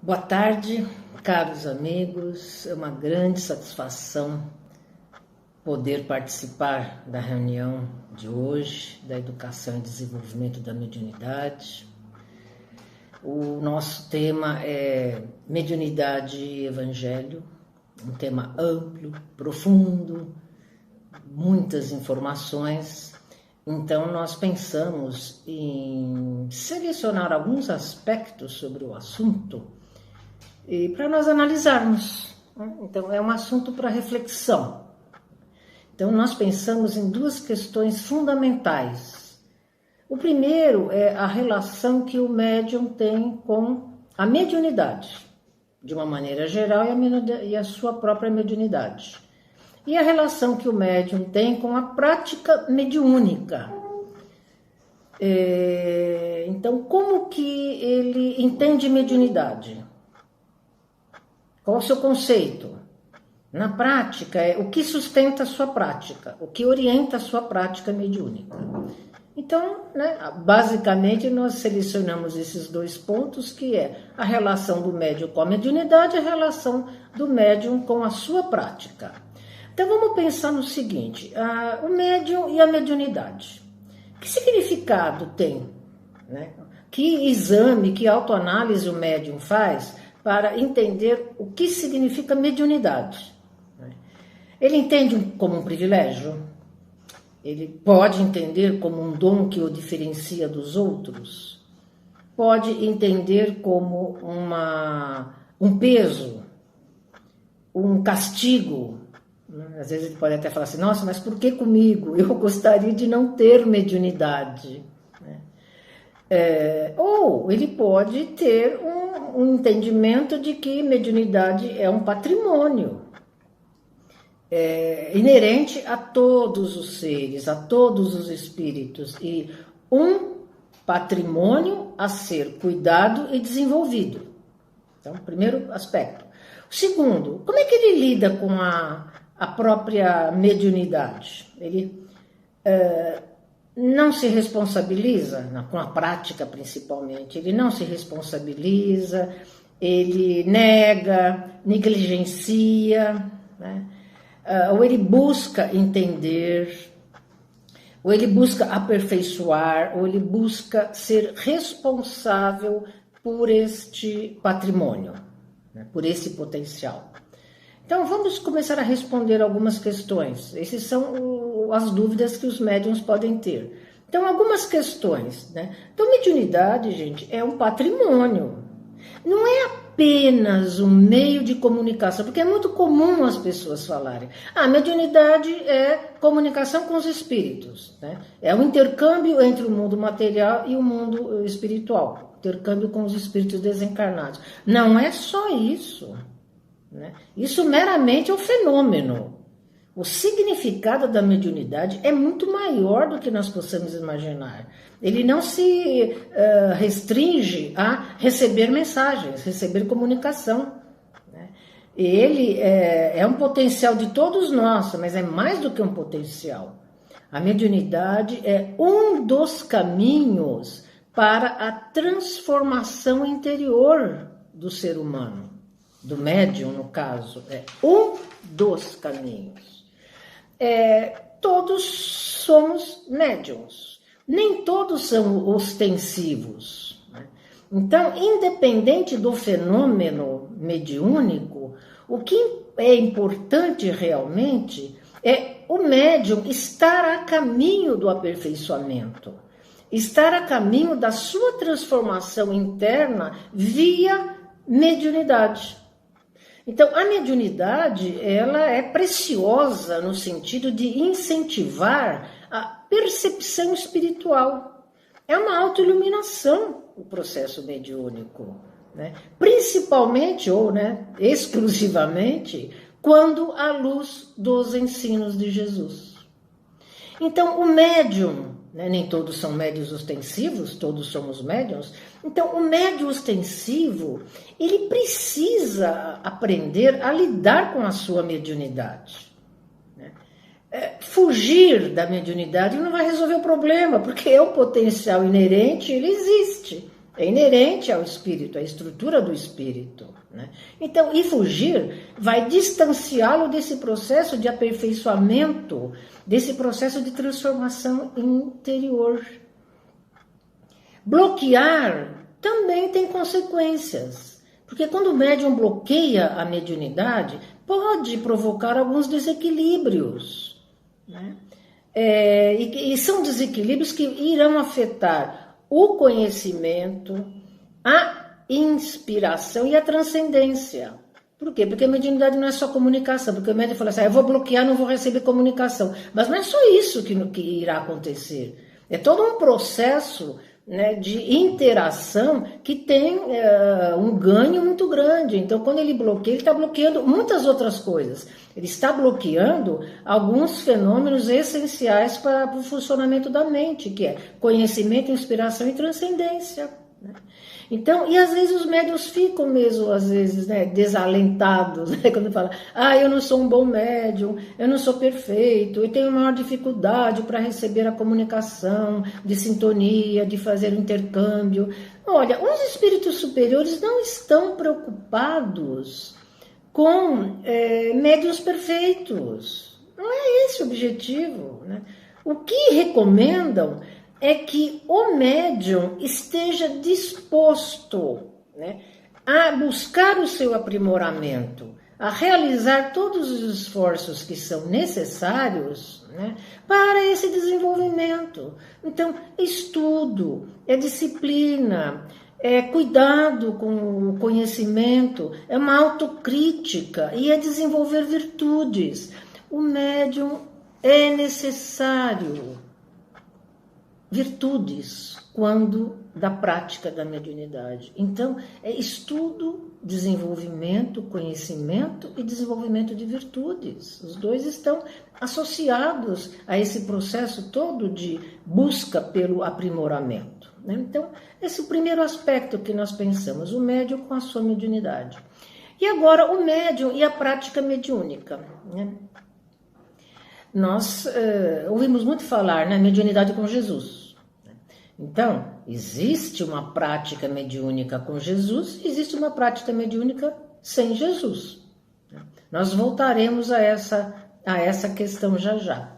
Boa tarde, caros amigos. É uma grande satisfação poder participar da reunião de hoje, da Educação e Desenvolvimento da Mediunidade. O nosso tema é Mediunidade e Evangelho, um tema amplo, profundo, muitas informações. Então, nós pensamos em selecionar alguns aspectos sobre o assunto e para nós analisarmos. Então, é um assunto para reflexão. Então, nós pensamos em duas questões fundamentais. O primeiro é a relação que o médium tem com a mediunidade, de uma maneira geral, e a sua própria mediunidade. E a relação que o médium tem com a prática mediúnica. Então, como que ele entende mediunidade? Qual é o seu conceito? Na prática, é o que sustenta a sua prática, o que orienta a sua prática mediúnica. Então, basicamente, nós selecionamos esses dois pontos, que é a relação do médium com a mediunidade e a relação do médium com a sua prática. Então, vamos pensar no seguinte, o médium e a mediunidade. Que significado tem? Que exame, que autoanálise o médium faz para entender o que significa mediunidade? Ele entende como um privilégio? Ele pode entender como um dom que o diferencia dos outros? Pode entender como um peso, um castigo? Às vezes ele pode até falar assim, nossa, mas por que comigo? Eu gostaria de não ter mediunidade. Ou ele pode ter um entendimento de que mediunidade é um patrimônio inerente a todos os seres, a todos os espíritos, e um patrimônio a ser cuidado e desenvolvido. Então, primeiro aspecto. O segundo, como é que ele lida com a própria mediunidade? Ele não se responsabiliza, com a prática principalmente, ele não se responsabiliza, ele nega, negligencia, ou ele busca entender, ou ele busca aperfeiçoar, ou ele busca ser responsável por este patrimônio, por esse potencial. Então, vamos começar a responder algumas questões. Essas são as dúvidas que os médiuns podem ter. Então, algumas questões. Então, mediunidade, gente, é um patrimônio. Não é apenas um meio de comunicação, porque é muito comum as pessoas falarem. Mediunidade é comunicação com os espíritos. É o intercâmbio entre o mundo material e o mundo espiritual. Intercâmbio com os espíritos desencarnados. Não é só isso. Isso meramente é um fenômeno. O significado da mediunidade é muito maior do que nós possamos imaginar. Ele não se restringe a receber mensagens, receber comunicação. Ele é um potencial de todos nós, mas é mais do que um potencial. A mediunidade é um dos caminhos para a transformação interior do ser humano. Do médium, no caso, é um dos caminhos. Todos somos médiums, nem todos são ostensivos. Então, independente do fenômeno mediúnico, o que é importante realmente é o médium estar a caminho do aperfeiçoamento, estar a caminho da sua transformação interna via mediunidade. Então, a mediunidade, ela é preciosa no sentido de incentivar a percepção espiritual. É uma autoiluminação o processo mediúnico, principalmente ou exclusivamente quando à luz dos ensinos de Jesus. Então, o médium, nem todos são médiuns ostensivos, todos somos médiuns. Então, o médium ostensivo, ele precisa aprender a lidar com a sua mediunidade. Fugir da mediunidade não vai resolver o problema, porque é um potencial inerente, ele existe. É inerente ao espírito, à estrutura do espírito, né? Então, e fugir vai distanciá-lo desse processo de aperfeiçoamento, desse processo de transformação interior. Bloquear também tem consequências, porque quando o médium bloqueia a mediunidade, pode provocar alguns desequilíbrios, né? E são desequilíbrios que irão afetar o conhecimento, a inspiração e a transcendência. Por quê? Porque a mediunidade não é só comunicação, porque o médium fala assim, eu vou bloquear, não vou receber comunicação. Mas não é só isso que irá acontecer. É todo um processo, né, de interação que tem um ganho muito grande. Então, quando ele bloqueia, ele está bloqueando muitas outras coisas. Ele está bloqueando alguns fenômenos essenciais para o funcionamento da mente, que é conhecimento, inspiração e transcendência, né? Então, e às vezes os médiuns ficam mesmo, às vezes, né, desalentados, né, quando fala, eu não sou um bom médium, eu não sou perfeito, eu tenho maior dificuldade para receber a comunicação de sintonia, de fazer o intercâmbio. Olha, os espíritos superiores não estão preocupados com médiuns perfeitos. Não é esse o objetivo, né? O que recomendam é que o médium esteja disposto, né, a buscar o seu aprimoramento, a realizar todos os esforços que são necessários, né, para esse desenvolvimento. Então, estudo, disciplina, cuidado com o conhecimento, é uma autocrítica e é desenvolver virtudes. O médium é necessário virtudes quando da prática da mediunidade. Então, é estudo, desenvolvimento, conhecimento e desenvolvimento de virtudes. Os dois estão associados a esse processo todo de busca pelo aprimoramento, né? Então, esse é o primeiro aspecto que nós pensamos, o médium com a sua mediunidade. E agora, o médium e a prática mediúnica, né? Nós ouvimos muito falar na mediunidade com Jesus. Então, existe uma prática mediúnica com Jesus, existe uma prática mediúnica sem Jesus. Nós voltaremos a essa questão já já.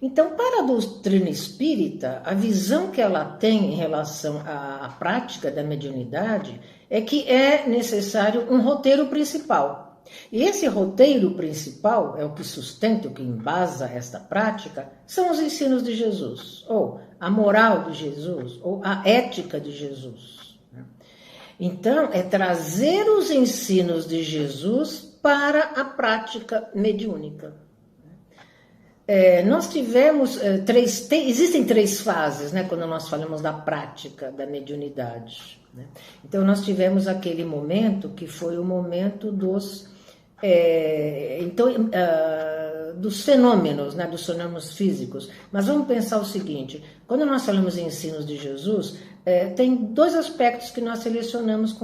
Então, para a doutrina espírita, a visão que ela tem em relação à prática da mediunidade é que é necessário um roteiro principal. E esse roteiro principal é o que sustenta, o que embasa esta prática, são os ensinos de Jesus, ou a moral de Jesus, ou a ética de Jesus. Então, é trazer os ensinos de Jesus para a prática mediúnica. Nós tivemos existem três fases, né, quando nós falamos da prática da mediunidade, né? Então, nós tivemos aquele momento que foi o momento dos fenômenos, né, dos fenômenos físicos. Mas vamos pensar o seguinte, quando nós falamos em ensinos de Jesus, tem dois aspectos que nós selecionamos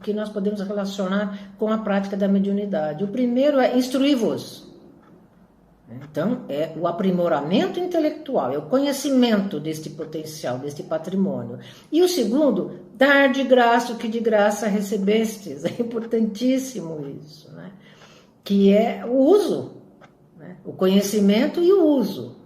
que nós podemos relacionar com a prática da mediunidade. O primeiro é instruir-vos. Então, é o aprimoramento intelectual, é o conhecimento deste potencial, deste patrimônio. E o segundo, dar de graça o que de graça recebestes. É importantíssimo isso, né? Que é o uso, né? O conhecimento e o uso.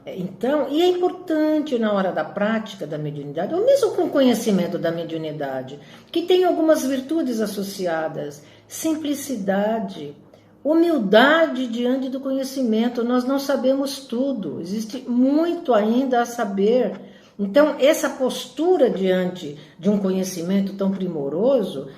Então, e é importante na hora da prática da mediunidade, ou mesmo com o conhecimento da mediunidade, que tem algumas virtudes associadas, simplicidade, humildade diante do conhecimento. Nós não sabemos tudo, existe muito ainda a saber. Então, essa postura diante de um conhecimento tão primoroso,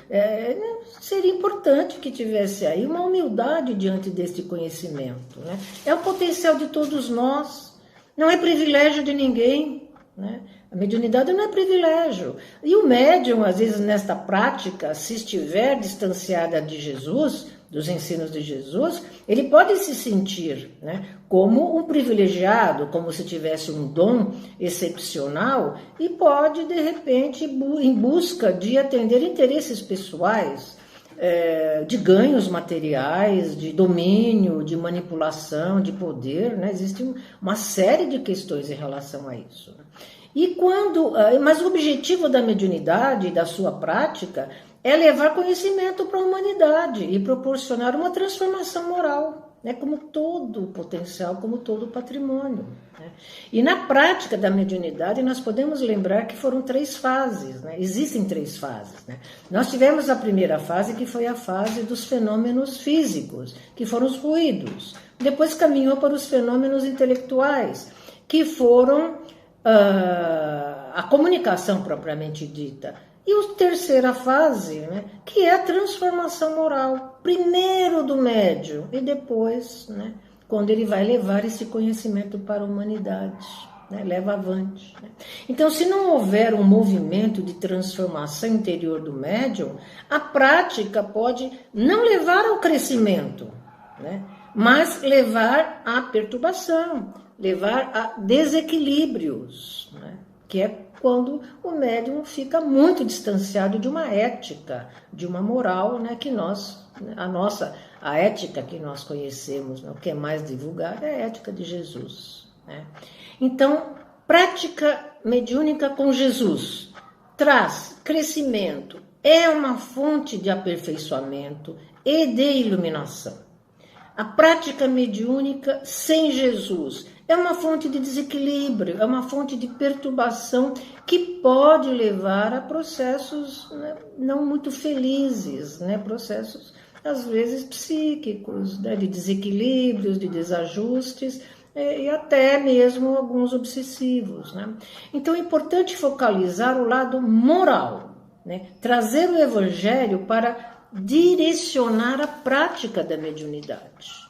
seria importante que tivesse aí uma humildade diante deste conhecimento, né? É o potencial de todos nós, não é privilégio de ninguém, né? A mediunidade não é privilégio. E o médium, às vezes, nesta prática, se estiver distanciada de Jesus, dos ensinos de Jesus, ele pode se sentir, né, como um privilegiado, como se tivesse um dom excepcional, e pode, de repente, em busca de atender interesses pessoais, de ganhos materiais, de domínio, de manipulação, de poder, né? Existe uma série de questões em relação a isso, né? Mas o objetivo da mediunidade e da sua prática é levar conhecimento para a humanidade e proporcionar uma transformação moral, né, como todo o potencial, como todo o patrimônio. Né? E na prática da mediunidade, nós podemos lembrar que foram 3 fases, né? Existem 3 fases. Né? Nós tivemos a primeira fase, que foi a fase dos fenômenos físicos, que foram os ruídos. Depois caminhou para os fenômenos intelectuais, que foram a comunicação propriamente dita. E a terceira fase, né, que é a transformação moral, primeiro do médium e depois, né, quando ele vai levar esse conhecimento para a humanidade, né, leva avante. Né. Então, se não houver um movimento de transformação interior do médium, a prática pode não levar ao crescimento, né, mas levar à perturbação, levar a desequilíbrios, né, que é quando o médium fica muito distanciado de uma ética, de uma moral, né, que a ética que nós conhecemos, né, o que é mais divulgado é a ética de Jesus. Né? Então, prática mediúnica com Jesus traz crescimento, é uma fonte de aperfeiçoamento e de iluminação. A prática mediúnica sem Jesus é uma fonte de desequilíbrio, é uma fonte de perturbação que pode levar a processos, né, não muito felizes, né, processos às vezes psíquicos, né, de desequilíbrios, de desajustes e até mesmo alguns obsessivos. Né? Então é importante focalizar o lado moral, né, trazer o evangelho para direcionar a prática da mediunidade.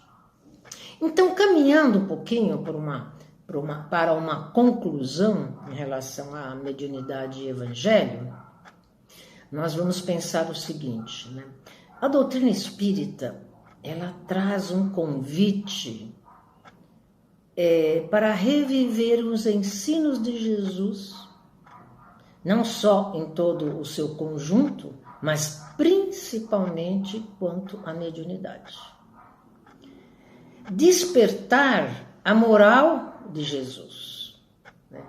Então, caminhando um pouquinho para uma conclusão em relação à mediunidade e evangelho, nós vamos pensar o seguinte, né? A doutrina espírita, ela traz um convite para reviver os ensinos de Jesus, não só em todo o seu conjunto, mas principalmente quanto à mediunidade. Despertar a moral de Jesus. Né?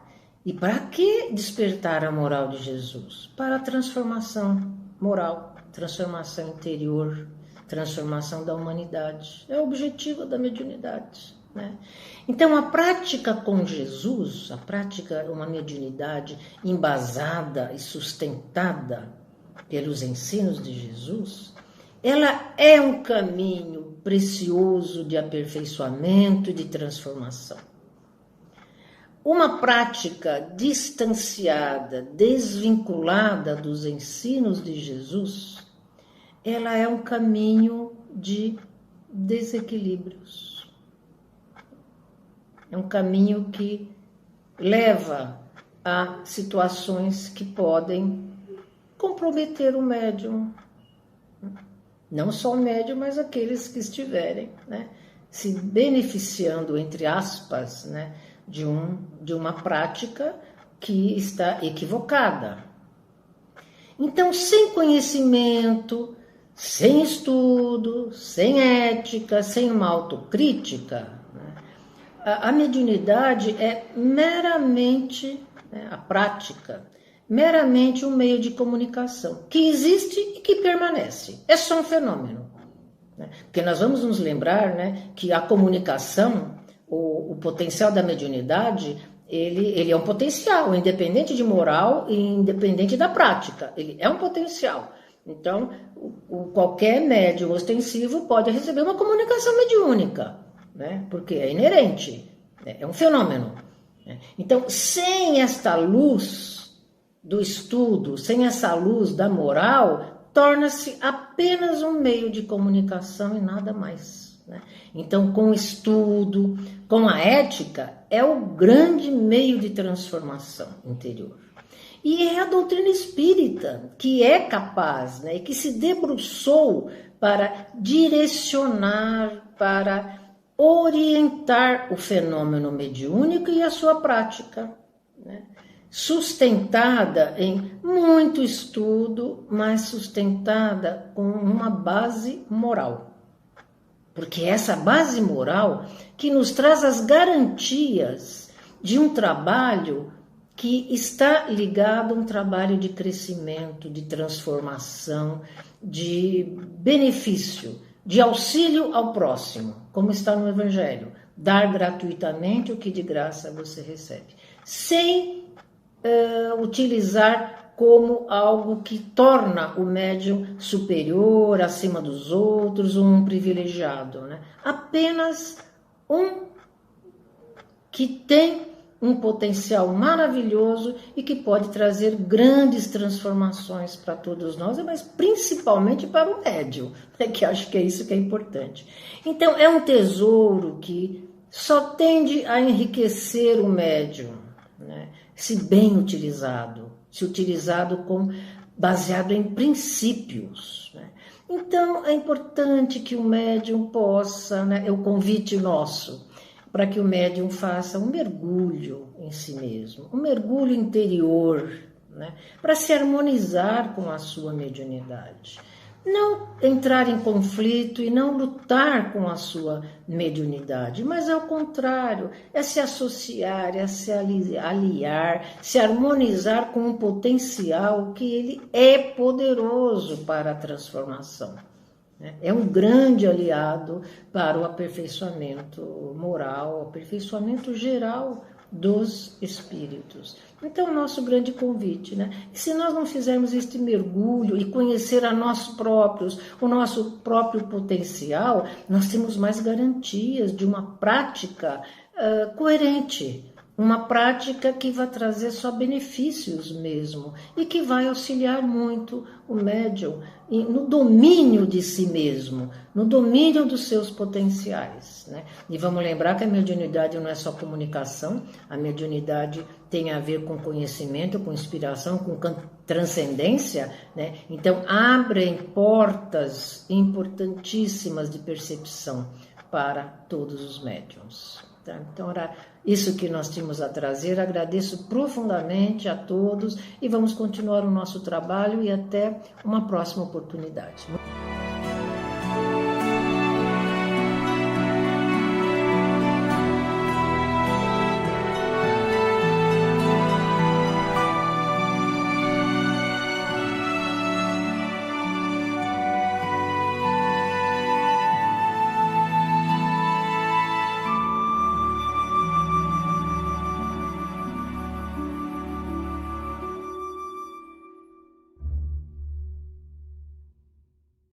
E para que despertar a moral de Jesus? Para a transformação moral, transformação interior, transformação da humanidade. É o objetivo da mediunidade. Né? Então, a prática com Jesus, uma mediunidade embasada e sustentada pelos ensinos de Jesus, ela é um caminho precioso de aperfeiçoamento e de transformação. Uma prática distanciada, desvinculada dos ensinos de Jesus, ela é um caminho de desequilíbrios. É um caminho que leva a situações que podem comprometer o médium. Não só o médium, mas aqueles que estiverem, né, se beneficiando, entre aspas, né, de uma prática que está equivocada. Então, sem conhecimento, sem estudo, sem ética, sem uma autocrítica, né, a mediunidade é meramente, né, a prática, meramente um meio de comunicação, que existe e que permanece. É só um fenômeno. Né? Porque nós vamos nos lembrar, né, que a comunicação, o potencial da mediunidade, ele é um potencial, independente de moral e independente da prática. Ele é um potencial. Então, qualquer médium ostensivo pode receber uma comunicação mediúnica, né? Porque é inerente, né? É um fenômeno. Né? Então, sem esta luz do estudo, sem essa luz da moral, torna-se apenas um meio de comunicação e nada mais. Né? Então, com o estudo, com a ética, é o grande meio de transformação interior. E é a doutrina espírita que é capaz, né, que se debruçou para direcionar, para orientar o fenômeno mediúnico e a sua prática, né? Sustentada em muito estudo, mas sustentada com uma base moral. Porque é essa base moral que nos traz as garantias de um trabalho que está ligado a um trabalho de crescimento, de transformação, de benefício, de auxílio ao próximo, como está no Evangelho. Dar gratuitamente o que de graça você recebe, sem utilizar como algo que torna o médium superior, acima dos outros, um privilegiado, né? Apenas um que tem um potencial maravilhoso e que pode trazer grandes transformações para todos nós, mas principalmente para o médium, né? Que acho que é isso que é importante. Então, é um tesouro que só tende a enriquecer o médium, né? Se bem utilizado, baseado em princípios, né? Então, é importante que o médium possa, né, é o convite nosso, para que o médium faça um mergulho em si mesmo, um mergulho interior, né, para se harmonizar com a sua mediunidade. Não entrar em conflito e não lutar com a sua mediunidade, mas ao contrário, é se associar, é se aliar, se harmonizar com um potencial que ele é poderoso para a transformação. É um grande aliado para o aperfeiçoamento moral, o aperfeiçoamento geral dos espíritos. Então, nosso grande convite, né? E se nós não fizermos este mergulho e conhecer a nós próprios, o nosso próprio potencial, nós temos mais garantias de uma prática coerente, uma prática que vai trazer só benefícios mesmo e que vai auxiliar muito o médium no domínio de si mesmo, no domínio dos seus potenciais, né? E vamos lembrar que a mediunidade não é só comunicação, a mediunidade tem a ver com conhecimento, com inspiração, com transcendência, né? Então abrem portas importantíssimas de percepção para todos os médiuns. Então, era isso que nós tínhamos a trazer. Agradeço profundamente a todos e vamos continuar o nosso trabalho e até uma próxima oportunidade.